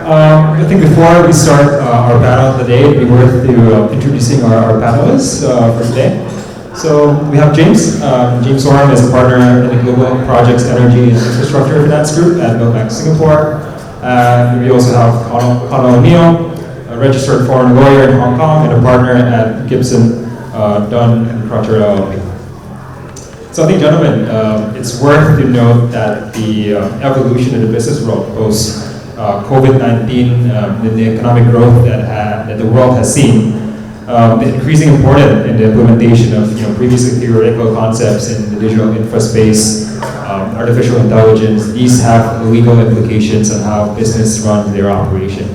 I think before we start our panel of the day, it'd be worth introducing our panelists for today. So we have James. James Oram is a partner in the Global Projects, Energy and Infrastructure Finance Group at Milbank Singapore. And we also have Connell O'Neill, a registered foreign lawyer in Hong Kong and a partner at Gibson, Dunn and Crutcher LLP. So I think, gentlemen, it's worth to note that the evolution in the business world post COVID-19, the economic growth that the world has seen, is increasing important in the implementation of previously theoretical concepts in the digital infra space, artificial intelligence. These have legal implications on how business runs their operation.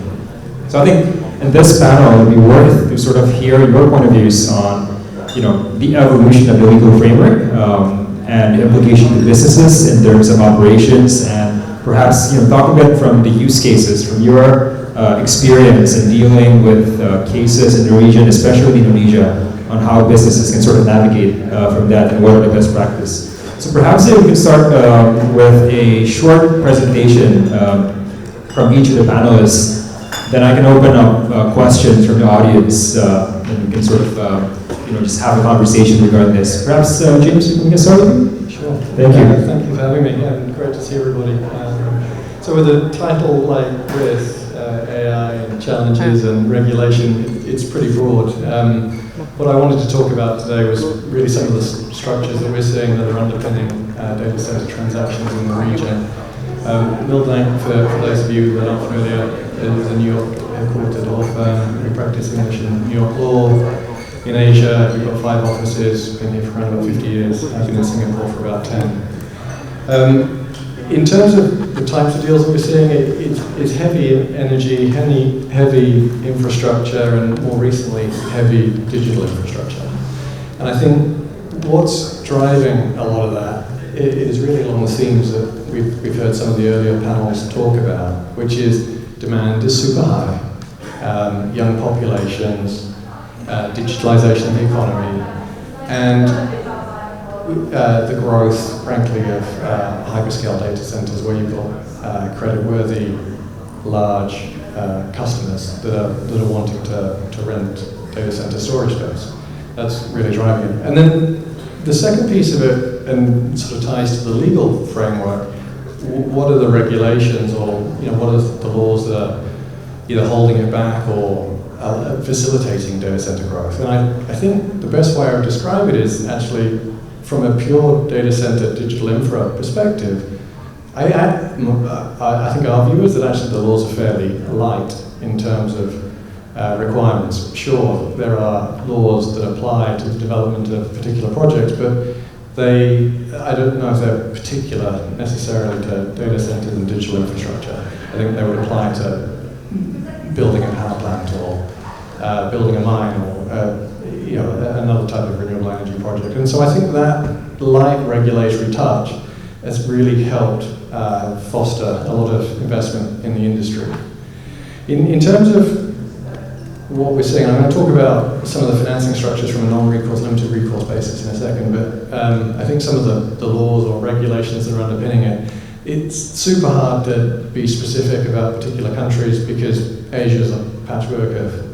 So I think in this panel, it would be worth to sort of hear your point of views on the evolution of the legal framework and the implication to businesses in terms of operations, and perhaps talk a bit from the use cases, from your experience in dealing with cases in the region, especially in Indonesia, on how businesses can sort of navigate from that and what are the best practices. So perhaps we can start with a short presentation from each of the panelists. Then I can open up questions from the audience and we can sort of just have a conversation regarding this. Perhaps James, we can get started? Sure. Thank you. Thank you for having me, and great to see everybody. So with a title like this, AI and challenges and regulation, it's pretty broad. What I wanted to talk about today was really some of the structures that we're seeing that are underpinning data center transactions in the region. Milbank, for those of you that aren't familiar, is a New York headquartered law firm. We practice English and New York law. In Asia, we've got 5 offices, been here for around about 50 years. I've been in Singapore for about 10. In terms of the types of deals that we're seeing, it's heavy energy, heavy infrastructure, and more recently, heavy digital infrastructure. And I think what's driving a lot of that is really along the themes that we've heard some of the earlier panels talk about, which is demand is super high, young populations, digitalization of the economy, and the growth, frankly, of hyperscale data centers where you've got credit-worthy, large customers that are wanting to rent data center storage space. That's really driving it. And then the second piece of it, and sort of ties to the legal framework, what are the regulations, or what are the laws that are either holding it back or facilitating data center growth? And I think the best way I would describe it is actually from a pure data center digital infra perspective. I think our view is that actually the laws are fairly light in terms of requirements. Sure, there are laws that apply to the development of particular projects, but I don't know if they're particular necessarily to data centers and digital infrastructure. I think they would apply to building a power plant or building a mine or another type of renewable energy project. And so I think that light regulatory touch has really helped foster a lot of investment in the industry. In terms of what we're seeing, I'm going to talk about some of the financing structures from a non-recourse, limited recourse basis in a second, but I think some of the laws or regulations that are underpinning it, it's super hard to be specific about particular countries because Asia is a patchwork of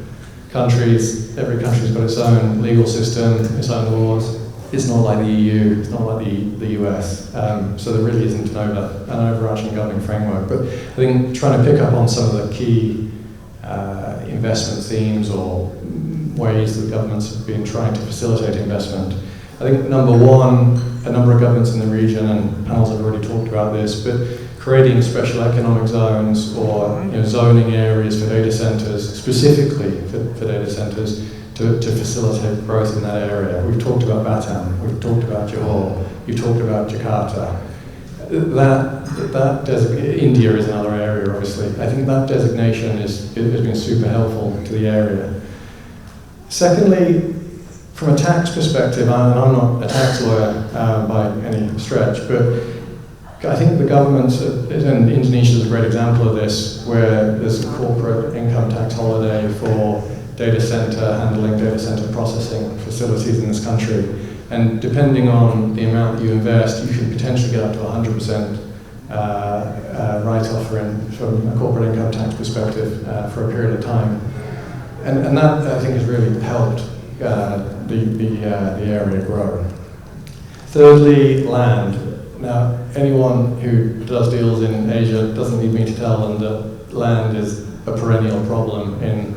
countries. Every country's got its own legal system, its own laws. It's not like the EU, it's not like the US. So there really isn't an overarching governing framework. But I think trying to pick up on some of the key investment themes or ways that governments have been trying to facilitate investment. I think number one, a number of governments in the region, and panels have already talked about this, but creating special economic zones or zoning areas for data centers, specifically for data centers, to facilitate growth in that area. We've talked about Batam, we've talked about Johor, you've talked about Jakarta. India is another area, obviously. I think that designation has been super helpful to the area. Secondly, from a tax perspective, and I'm not a tax lawyer by any stretch, but I think the governments, and Indonesia is a great example of this, where there's a corporate income tax holiday for data center handling, data center processing facilities in this country. And depending on the amount that you invest, you can potentially get up to 100% write-off from a corporate income tax perspective for a period of time. And that, I think, has really helped the area grow. Thirdly, land. Now, anyone who does deals in Asia doesn't need me to tell them that land is a perennial problem in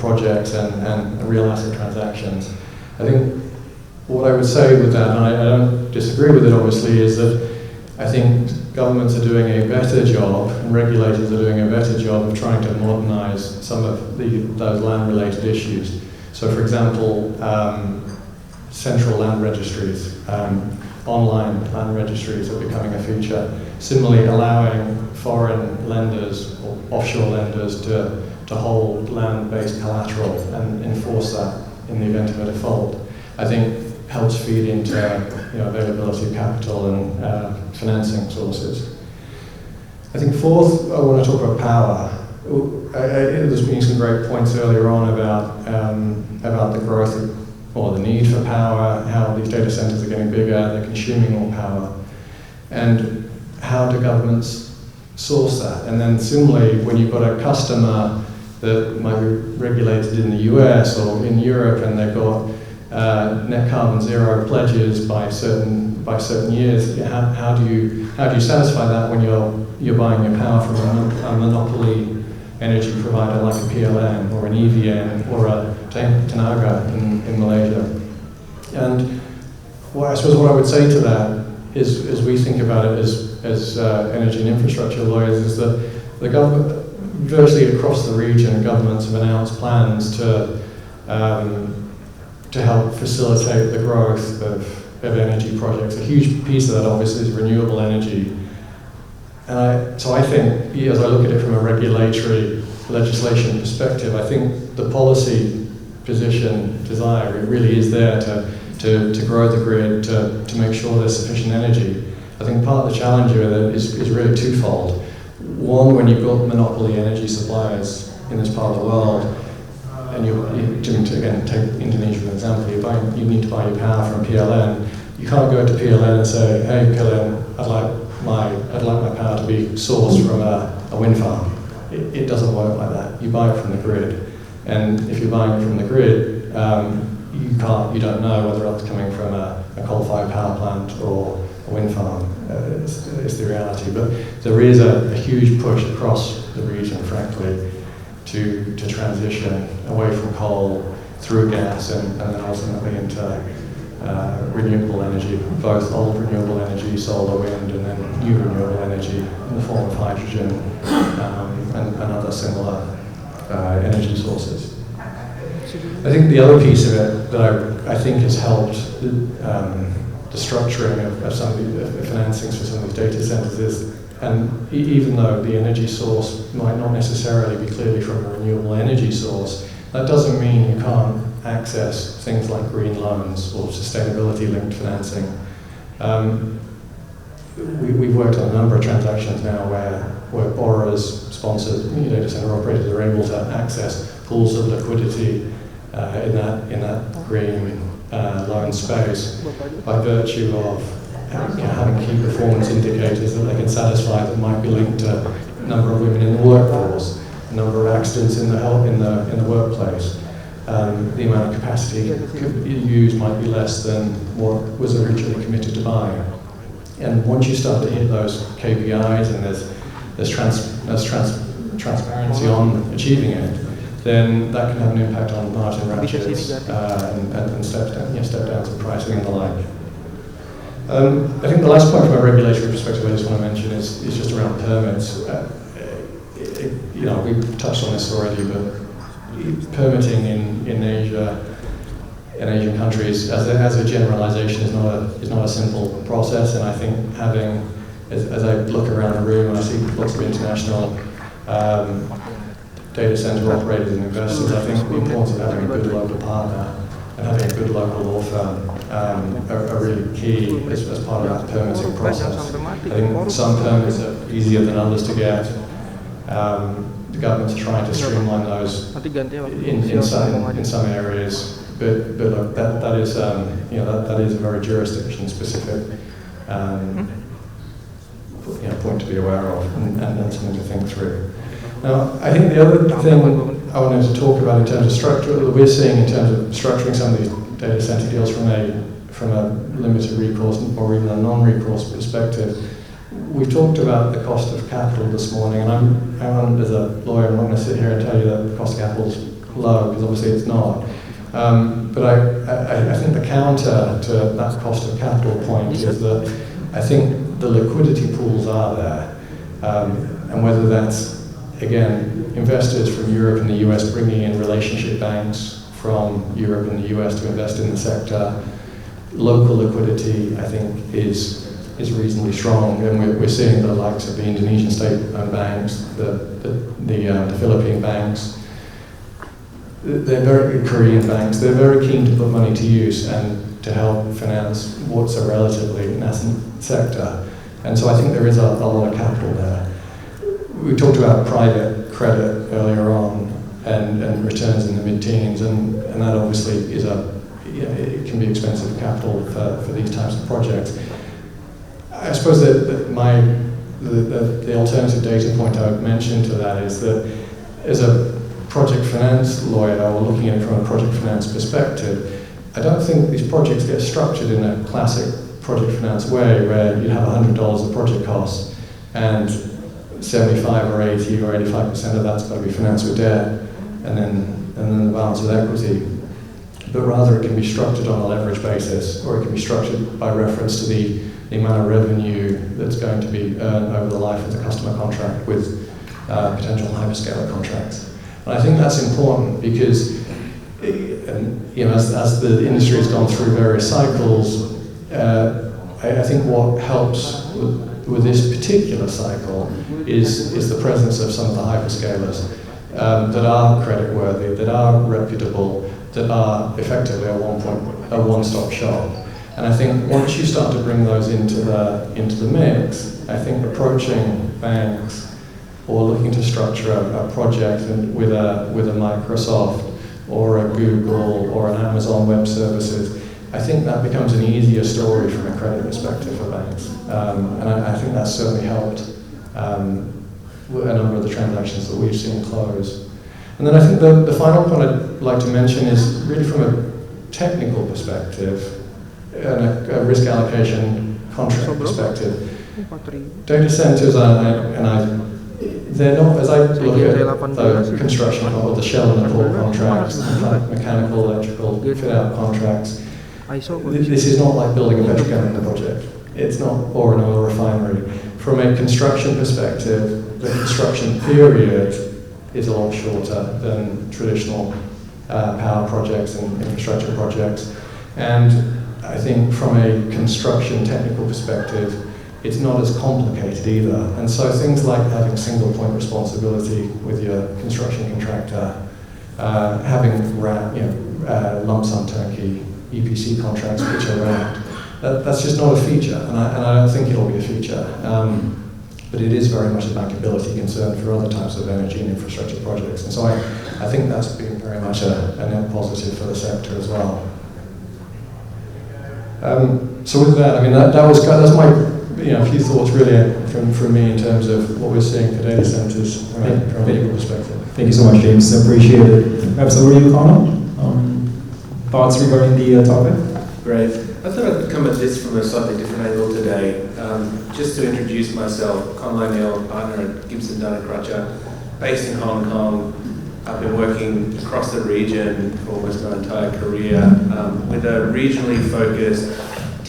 projects and real asset transactions. I think what I would say with that, and I don't disagree with it obviously, is that I think governments are doing a better job, and regulators are doing a better job of trying to modernize some of those land-related issues. So for example, central land registries, online land registries are becoming a feature. Similarly, allowing foreign lenders or offshore lenders to hold land-based collateral and enforce that in the event of a default, I think helps feed into availability of capital and financing sources. I think fourth, I want to talk about power. There's been some great points earlier on about the growth or the need for power, how these data centers are getting bigger, they're consuming more power, and how do governments source that? And then similarly, when you've got a customer that might be regulated in the US or in Europe and they've got net carbon zero pledges by certain years, how do you satisfy that when you're buying your power from a monopoly energy provider like a PLN or an EVN or a Tenaga in Malaysia? And I suppose what I would say to that is, as we think about it as energy and infrastructure lawyers, is that the government, virtually across the region, governments have announced plans to help facilitate the growth of energy projects. A huge piece of that obviously is renewable energy. So I think, as I look at it from a regulatory legislation perspective, I think the policy position desire, it really is there to grow the grid, to make sure there's sufficient energy. I think part of the challenge with it is really twofold. One, when you've got monopoly energy suppliers in this part of the world, and again, take Indonesia as an example, you need to buy your power from PLN. You can't go to PLN and say, hey PLN, I'd like my power to be sourced from a wind farm. It doesn't work like that. You buy it from the grid. And if you're buying it from the grid, you don't know whether it's coming from a coal-fired power plant or a wind farm. It's the reality. But there is a huge push across the region, frankly, to transition away from coal through gas and then ultimately into renewable energy, both old renewable energy, solar, wind, and then new renewable energy in the form of hydrogen and other similar energy sources. I think the other piece of it that I think has helped the structuring of some of the financings for some of these data centers is, and even though the energy source might not necessarily be clearly from a renewable energy source, that doesn't mean you can't access things like green loans or sustainability-linked financing. We've worked on a number of transactions now where borrowers, sponsors, data center operators are able to access pools of liquidity in that green loan space by virtue of having key performance indicators that they can satisfy that might be linked to number of women in the workforce, number of accidents in the workplace. The amount of capacity used might be less than what was originally committed to buying. And once you start to hit those KPIs and there's transparency on achieving it, then that can have an impact on margin ratchets and step downs in pricing and the like. I think the last point from a regulatory perspective I just want to mention is just around permits. We've touched on this already, but permitting in Asia, in Asian countries, as a generalization, is not a simple process. And I think having, as I look around the room and I see lots of international data center operators and investors, I think the importance of having a good local partner and having a good local law firm are really key as part of that permitting process. I think some permits are easier than others to get. The government's trying to streamline those in some areas. look, that is that is a very jurisdiction specific point to be aware of and something to think through. Now, I think the other thing I wanted to talk about in terms of structure that we're seeing in terms of structuring some of these data center deals from a limited recourse or even a non-recourse perspective. We've talked about the cost of capital this morning, and I'm as a lawyer, I'm not going to sit here and tell you that the cost of capital is low, because obviously it's not. But I think the counter to that cost of capital point is that I think the liquidity pools are there, and whether that's, again, investors from Europe and the US bringing in relationship banks from Europe and the US to invest in the sector, local liquidity, I think, is reasonably strong, and we're seeing the likes of the Indonesian state-owned banks, the Philippine banks, they're very Korean banks. They're very keen to put money to use and to help finance what's a relatively nascent sector, and so I think there is a lot of capital there. We talked about private credit earlier on and returns in the mid-teens, and that obviously is it can be expensive capital for these types of projects. I suppose that the alternative data point I would mention to that is that as a project finance lawyer, or looking at it from a project finance perspective, I don't think these projects get structured in a classic project finance way where you have $100 of project costs and 75 or 80 or 85% of that's got to be financed with debt and then the balance with equity. But rather it can be structured on a leverage basis, or it can be structured by reference to the amount of revenue that's going to be earned over the life of the customer contract with potential hyperscaler contracts. And I think that's important because as the industry has gone through various cycles, I think what helps with this particular cycle is the presence of some of the hyperscalers that are creditworthy, that are reputable, that are effectively a one-stop shop. And I think once you start to bring those into the mix, I think approaching banks or looking to structure a project with a Microsoft or a Google or an Amazon Web Services, I think that becomes an easier story from a credit perspective for banks. And I think that's certainly helped a number of the transactions that we've seen close. And then I think the final point I'd like to mention is really from a technical perspective and a risk allocation contract perspective. Data centers they're not, as I look at the construction or the shell and the core contracts, the mechanical, electrical, fit-out contracts, this is not like building a petrochemical project. It's not, or an oil refinery. From a construction perspective, the construction period is a lot shorter than traditional power projects and infrastructure projects. And I think from a construction technical perspective, it's not as complicated either. And so things like having single point responsibility with your construction contractor, having lump sum turnkey EPC contracts which are wrapped, that's just not a feature, and I don't think it'll be a feature. But it is very much a bankability concern for other types of energy and infrastructure projects. And so I think that's been very much a net positive for the sector as well. So with that, I mean, that's my few thoughts really from me in terms of what we're seeing for data centers from a legal perspective. Thank you so much, James. Appreciate it. Perhaps over to you, Connell. Thoughts regarding the topic? Great. I thought I could come at this from a slightly different angle today. Just to introduce myself, Connell O'Neill, partner at Gibson Dunn & Crutcher, based in Hong Kong. I've been working across the region for almost my entire career with a regionally focused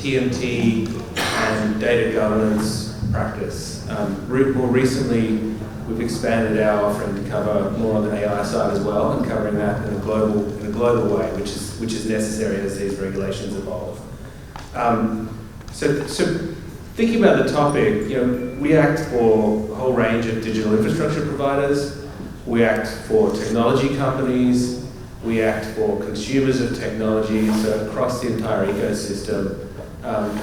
TMT and data governance practice. More recently, we've expanded our offering to cover more on the AI side as well, and covering that in a global way, which is necessary as these regulations evolve. So thinking about the topic, we act for a whole range of digital infrastructure providers. We act for technology companies. We act for consumers of technology. So across the entire ecosystem,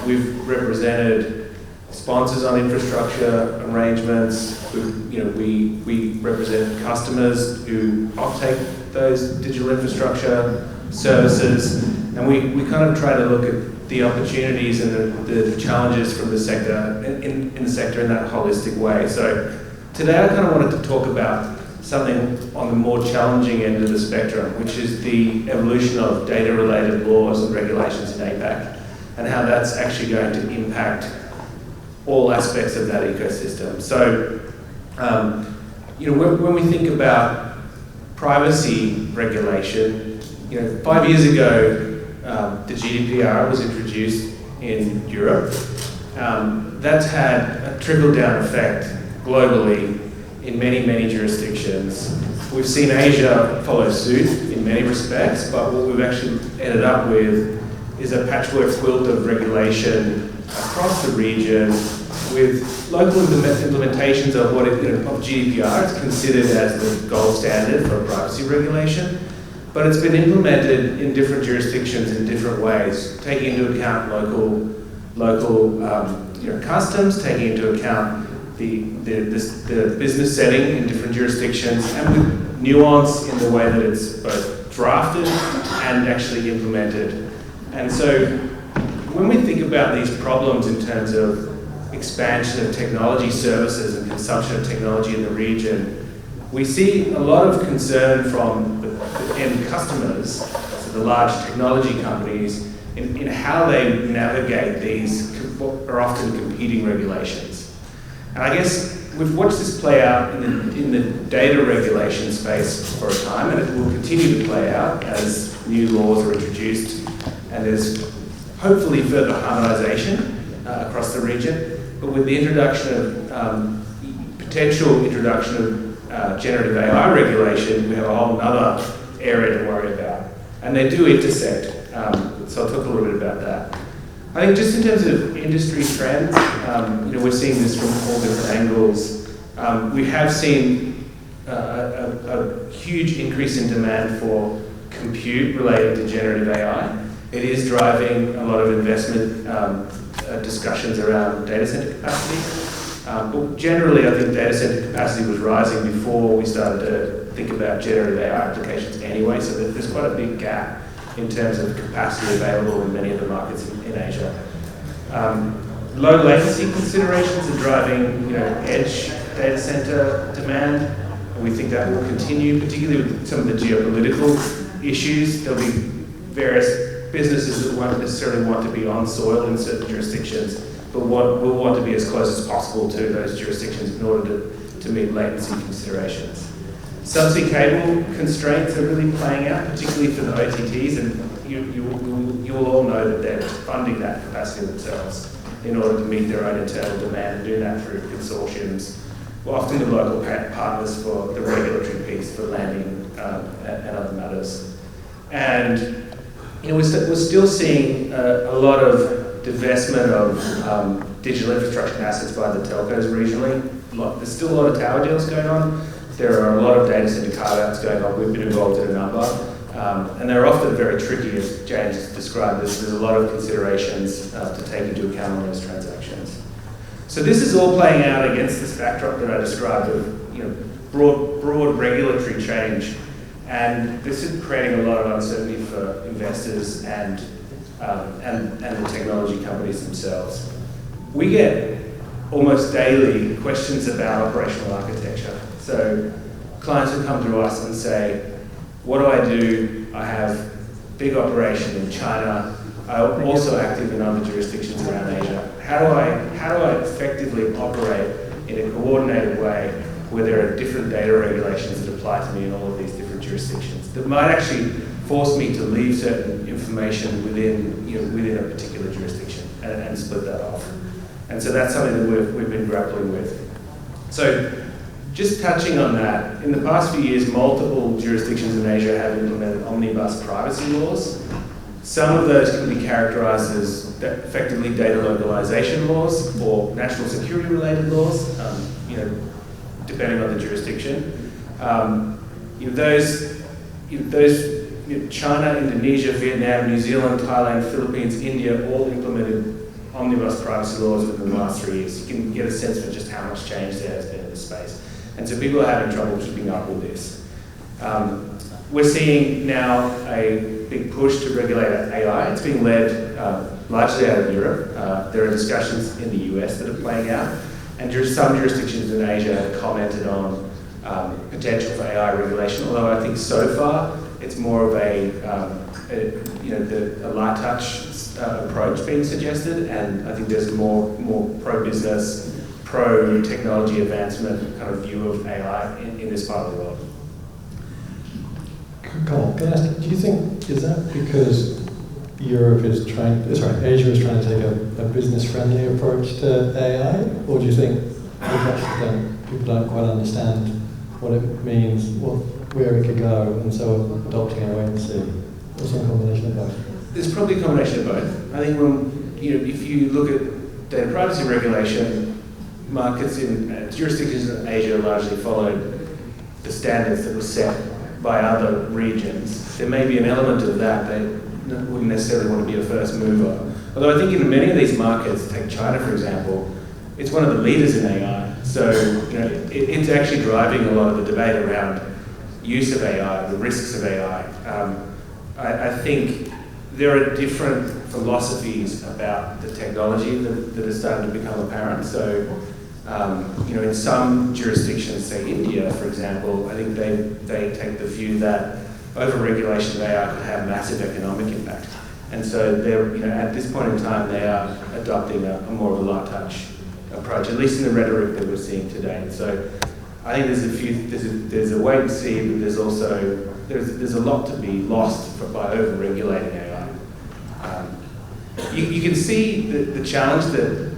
we've represented sponsors on infrastructure arrangements. We represent customers who offtake those digital infrastructure services, and we kind of try to look at the opportunities and the challenges from the sector in the sector in that holistic way. So today I kind of wanted to talk about something on the more challenging end of the spectrum, which is the evolution of data-related laws and regulations in APAC, and how that's actually going to impact all aspects of that ecosystem. So, when we think about privacy regulation, 5 years ago, the GDPR was introduced in Europe. That's had a trickle-down effect globally in many, many jurisdictions. We've seen Asia follow suit in many respects, but what we've actually ended up with is a patchwork quilt of regulation across the region with local implementations of of GDPR. It's considered as the gold standard for privacy regulation, but it's been implemented in different jurisdictions in different ways, taking into account local customs, taking into account the business setting in different jurisdictions, and with nuance in the way that it's both drafted and actually implemented. And so when we think about these problems in terms of expansion of technology services and consumption of technology in the region, we see a lot of concern from the end customers, so the large technology companies, in how they navigate these what are often competing regulations. And I guess we've watched this play out in the data regulation space for a time, and it will continue to play out as new laws are introduced, and there's hopefully further harmonisation across the region. But with the introduction of potential introduction of generative AI regulation, we have a whole other area to worry about, and they do intersect. So I'll talk a little bit about that. I think just in terms of industry trends, we're seeing this from all different angles. We have seen a huge increase in demand for compute related to generative AI. It is driving a lot of investment discussions around data center capacity. But generally, I think data center capacity was rising before we started to think about generative AI applications anyway, so there's quite a big gap in terms of capacity available in many of the markets in Asia. Low latency considerations are driving edge data center demand, and we think that will continue, particularly with some of the geopolitical issues. There'll be various businesses that won't necessarily want to be on soil in certain jurisdictions, but will want to be as close as possible to those jurisdictions in order to meet latency considerations. Subsea cable constraints are really playing out, particularly for the OTTs, and you will all know that they're funding that capacity themselves in order to meet their own internal demand, and do that through consortiums, often the local partners for the regulatory piece for landing and other matters. And we're still seeing a lot of divestment of digital infrastructure and assets by the telcos regionally. There's still a lot of tower deals going on. There are a lot of data center carve-outs going on. We've been involved in a number. And they're often very tricky, as James described. There's a lot of considerations to take into account on those transactions. So this is all playing out against this backdrop that I described of broad regulatory change. And this is creating a lot of uncertainty for investors and the technology companies themselves. We get almost daily questions about operational architecture. So clients will come to us and say, what do? I have big operation in China. I'm also active in other jurisdictions around Asia. How do I effectively operate in a coordinated way where there are different data regulations that apply to me in all of these different jurisdictions that might actually force me to leave certain information within a particular jurisdiction and split that off. And so that's something that we've been grappling with. So just touching on that, in the past few years, multiple jurisdictions in Asia have implemented omnibus privacy laws. Some of those can be characterized as effectively data localization laws or national security related laws, depending on the jurisdiction. China, Indonesia, Vietnam, New Zealand, Thailand, Philippines, India all implemented omnibus privacy laws within the last 3 years. You can get a sense for just how much change there has been in this space. And so people are having trouble keeping up with this. We're seeing now a big push to regulate AI. It's being led largely out of Europe. There are discussions in the US that are playing out, and some jurisdictions in Asia have commented on potential for AI regulation, although I think so far it's more of a light touch approach being suggested, and I think there's more pro-business, pro-technology advancement kind of view of AI in this part of the world. Carl, can I ask, do you think, is that because Asia is trying to take a business-friendly approach to AI, or do you think people don't quite understand what it means, where it could go, and so adopting a wait and see? Or some combination of both? There's probably a combination of both. I think if you look at data privacy regulation, markets in jurisdictions in Asia largely followed the standards that were set by other regions. There may be an element of that. They wouldn't necessarily want to be a first mover. Although I think in many of these markets, take China for example, it's one of the leaders in AI. So it's actually driving a lot of the debate around use of AI, the risks of AI. I think there are different philosophies about the technology that are starting to become apparent. So, in some jurisdictions, say India, for example, I think they take the view that over-regulation of AI could have massive economic impact. And so they're, at this point in time, they are adopting a more of a light touch approach, at least in the rhetoric that we're seeing today. And so I think there's a wait and see, but there's also there's a lot to be lost by over-regulating AI. You can see the challenge that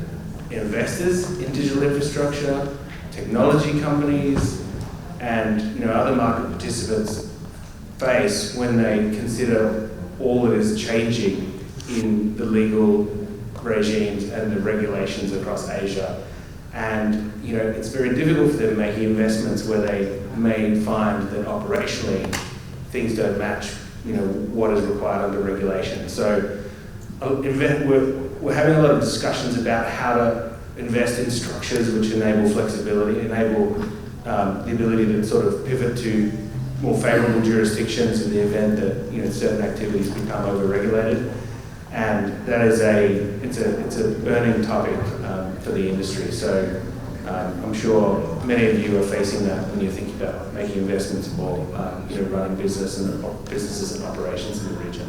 investors in digital infrastructure, technology companies, and other market participants face when they consider all that is changing in the legal regimes and the regulations across Asia. And it's very difficult for them making investments where they may find that operationally things don't match what is required under regulation. So we're having a lot of discussions about how to invest in structures which enable flexibility, enable the ability to sort of pivot to more favourable jurisdictions in the event that certain activities become over-regulated, and that is it's a burning topic for the industry. So I'm sure many of you are facing that when you're thinking about making investments or running businesses and operations in the region.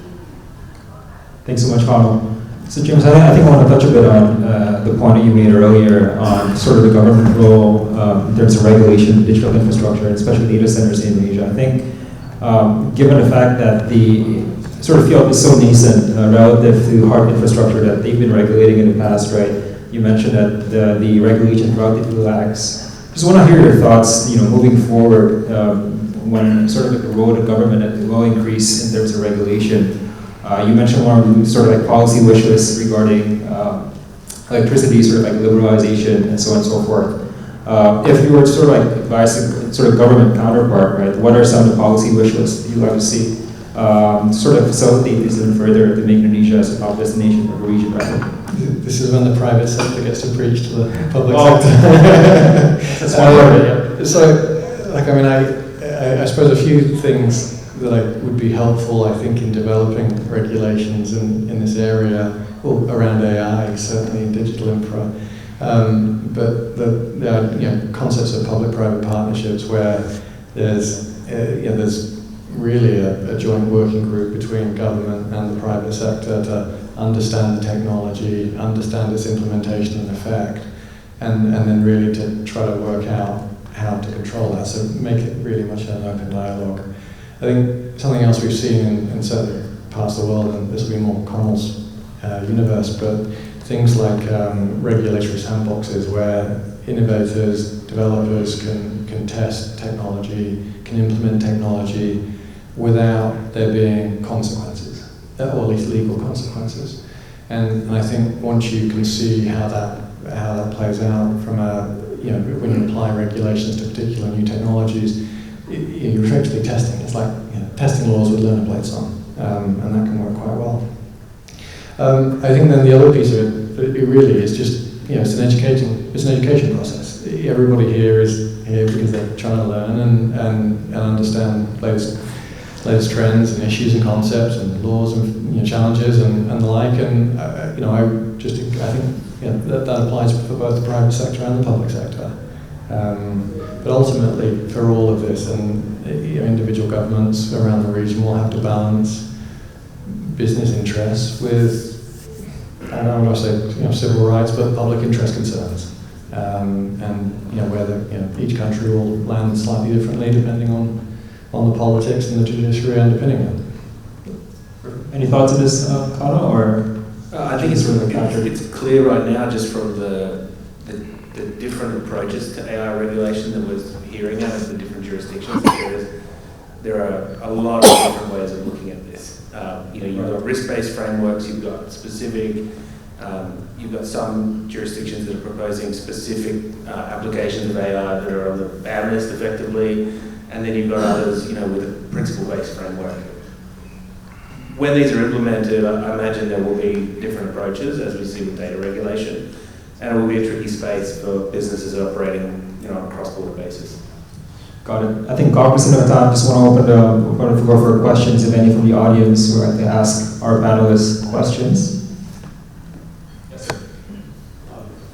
Thanks so much, Carl. So James, I think I want to touch a bit on the point that you made earlier on sort of the government role in terms of regulation of digital infrastructure, and especially data centers in Asia. I think given the fact that the sort of field is so nascent relative to hard infrastructure that they've been regulating in the past, right? You mentioned that the regulation is relatively lax. Just want to hear your thoughts, moving forward when sort of the role of the government will increase in terms of regulation. You mentioned one sort of like policy wish lists regarding electricity, sort of like liberalization and so on and so forth. If you were to sort of like advise a sort of government counterpart, right, what are some of the policy wish lists you'd like to see sort of facilitate this even further to make Indonesia as a top destination for the region, right? This is when the private sector gets to preach to the public sector. That's one part of it, yeah. So, I suppose a few things that would be helpful, I think, in developing regulations in this area, around AI, certainly in digital infra. But the concepts of public-private partnerships where there's really a joint working group between government and the private sector to understand the technology, understand its implementation and effect, and then really to try to work out how to control that. So make it really much an open dialogue. I think something else we've seen in certain parts of the world, and this will be more Connell's universe, but things like regulatory sandboxes where innovators, developers can test technology, can implement technology without there being consequences, or at least legal consequences. And I think once you can see how that plays out from when you apply regulations to particular new technologies, you're effectively testing. It's like testing laws with learner plates on, and that can work quite well. I think then the other piece of it really is just it's an education process. Everybody here is here because they're trying to learn and understand latest latest trends and issues and concepts and laws and challenges and the like. And I think that applies for both the private sector and the public sector. But ultimately, for all of this, and individual governments around the region will have to balance business interests with, I don't want to say civil rights, but public interest concerns. Where each country will land slightly differently depending on the politics and the judiciary underpinning it. Any thoughts on this, Kana, or? I think it's clear right now, just from the different approaches to AI regulation that we're hearing out of the different jurisdictions. There are a lot of different ways of looking at this. You've got risk-based frameworks, you've got specific, you've got some jurisdictions that are proposing specific applications of AI that are on the ban list effectively, and then you've got others, with a principle-based framework. When these are implemented, I imagine there will be different approaches, as we see with data regulation, and it will be a tricky space for businesses operating on a cross-border basis. Got it. I think cognizant of time, just want to open the floor for questions, if any from the audience who would like to ask our panelists questions. Yes, sir.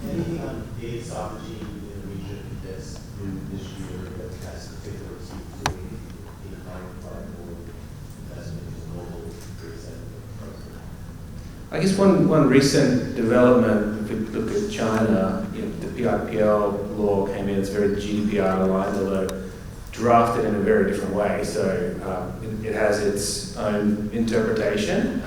Anything on data sovereignty in the region that's new this year that has particular received any kind or investment in global data center? I guess one recent development, if we look at China, the PIPL law came in, it's very GDPR aligned, although drafted in a very different way. So it has its own interpretation.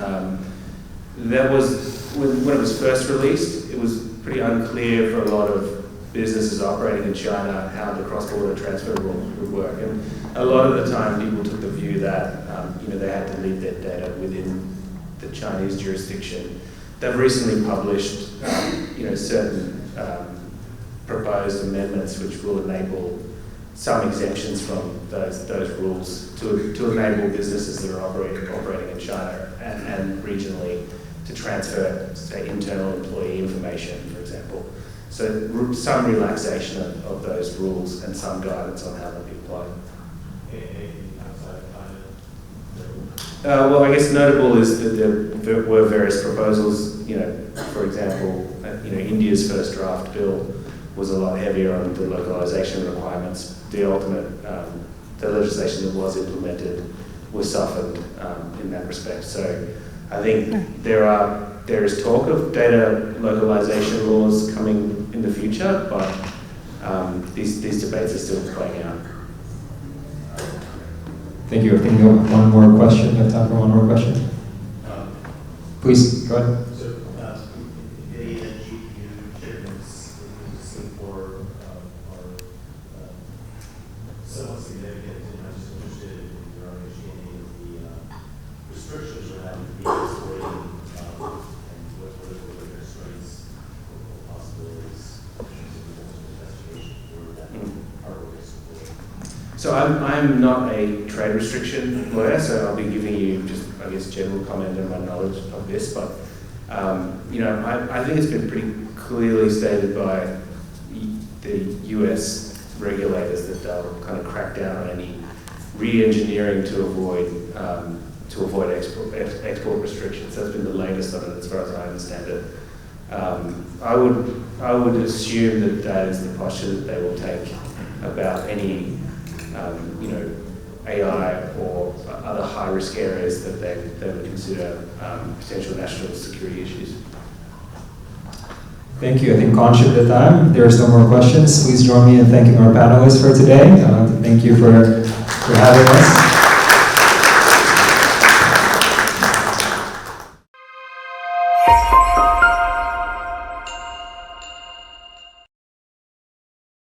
That was, when it was first released, it was pretty unclear for a lot of businesses operating in China how the cross-border transfer rules would work. And a lot of the time people took the view that they had to leave their data within the Chinese jurisdiction. They've recently published certain proposed amendments which will enable some exemptions from those rules to enable businesses that are operating in China and regionally to transfer, say, internal employee information, for example. So some relaxation of those rules and some guidance on how they'll be applied. Well, I guess notable is that there were various proposals. For example, India's first draft bill was a lot heavier on the localization requirements. The ultimate, the legislation that was implemented was softened in that respect. So I think there is talk of data localization laws coming in the future, but these debates are still playing out. Thank you. I think we have one more question. We have time for one more question. Please, go ahead. So, NVIDIA and GPU shipments in Singapore are somewhat significant, and I'm just interested in your understanding of the restrictions around the exporting and what are the constraints or possibilities in terms of the investigation for that hardware support. So I'm not a trade restriction lawyer, so I'll be giving you just, I guess, general comment on my knowledge of this. But I think it's been pretty clearly stated by the US regulators that they'll kind of crack down on any re-engineering to avoid export restrictions. That's been the latest on it, as far as I understand it. I would assume that is the posture that they will take about any AI or other high-risk areas that they would consider potential national security issues. Thank you. I think conscious of the time, there are no more questions. Please join me in thanking our panelists for today. Thank you for having us.